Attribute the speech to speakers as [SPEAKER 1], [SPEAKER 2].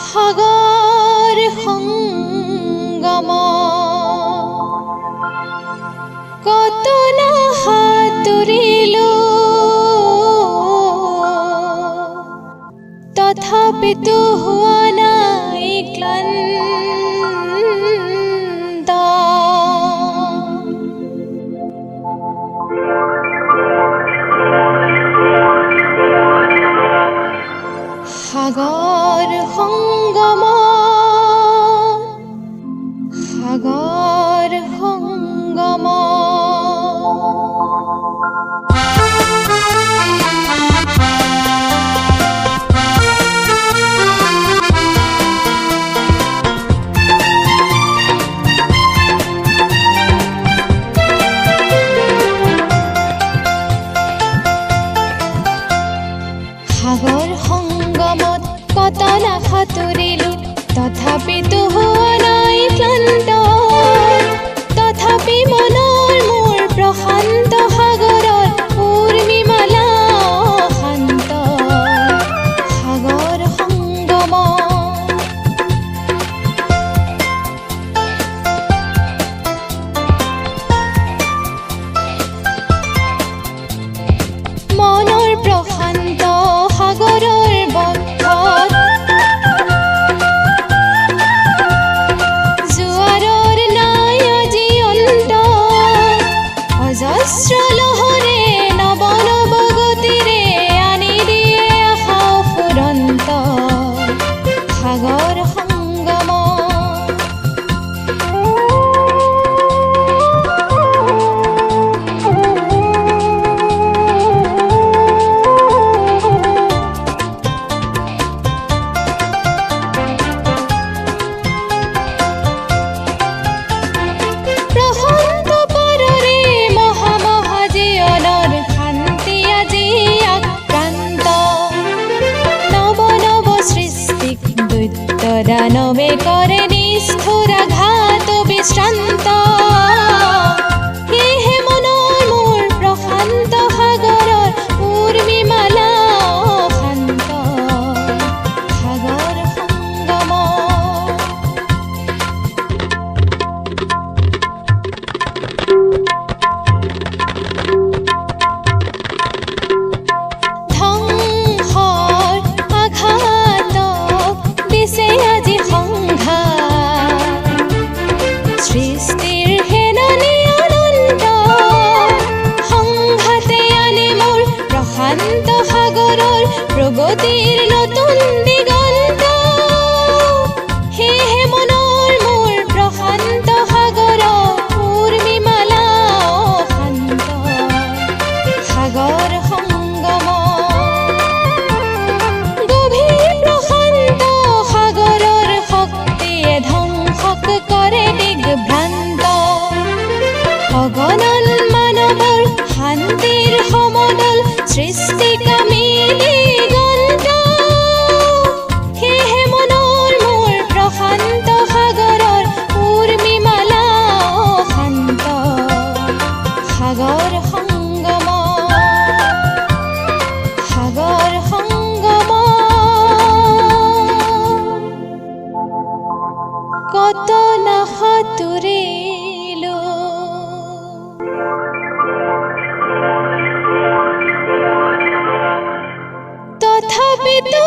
[SPEAKER 1] হাগৰ সংগম কত না সাঁতুৰিলো তথাপিতো হোৱা নাই ক্লান্ত সাগৰ সংগম সাগৰ সংগম সাগৰ সংগমত কত না সাঁতুৰিলো তথাপিতো হোৱা নাই ক্লান্ত তথাপি মনৰ মোৰ প্ৰশান্ত সাগৰত উৰ্মিমালা শান্ত সাগৰ সংগম মনৰ প্ৰশান্ত সাগৰৰ বক্ষত জোৱাৰৰ নাই আজি অন্ত অজস্ৰ লহৰে নৱ নৱ গতিৰে আনি দিয়ে আশা ফুৰন্ত সাগৰ সংগম প্ৰশান্ত পাৰৰে মহা মহা জীৱনৰ শান্তি আজি আক্ৰান্ত নৱ নৱ সৃষ্টিক দৈত্য দানৱে কৰে নিষ্ঠুৰ আঘাত বিশ্ৰান্ত সেয়েহে মনৰ মোৰ প্ৰশান্ত সাগৰৰ উৰ্মিমালা শান্ত সাগৰ সংগম ধ্বংসৰ আঘাতক দিছে আজি সংঘাত সৃষ্টিৰ হেননি অনন্ত সংঘাতে আনে মোৰ প্ৰশান্ত সাগৰৰ প্ৰগতিৰ নতুন দিগন্ত সেয়েহে মনৰ মোৰ প্ৰশান্ত সাগৰৰ উৰ্মিমালা শান্ত সাগৰ সংগম গভীৰ প্ৰশান্ত সাগৰৰ শক্তিয়ে ধ্বংসক কৰে দিগভ্ৰান্ত অগণন মানৱৰ শান্তিৰ সমদল সৃষ্টিকামী দিগন্ত সেয়েহে মনৰ মোৰ প্ৰশান্ত সাগৰৰ উৰ্মিমালা শান্ত সাগৰ সংগম সাগৰ সংগম কত না সাঁতুৰিলো তথাপিতো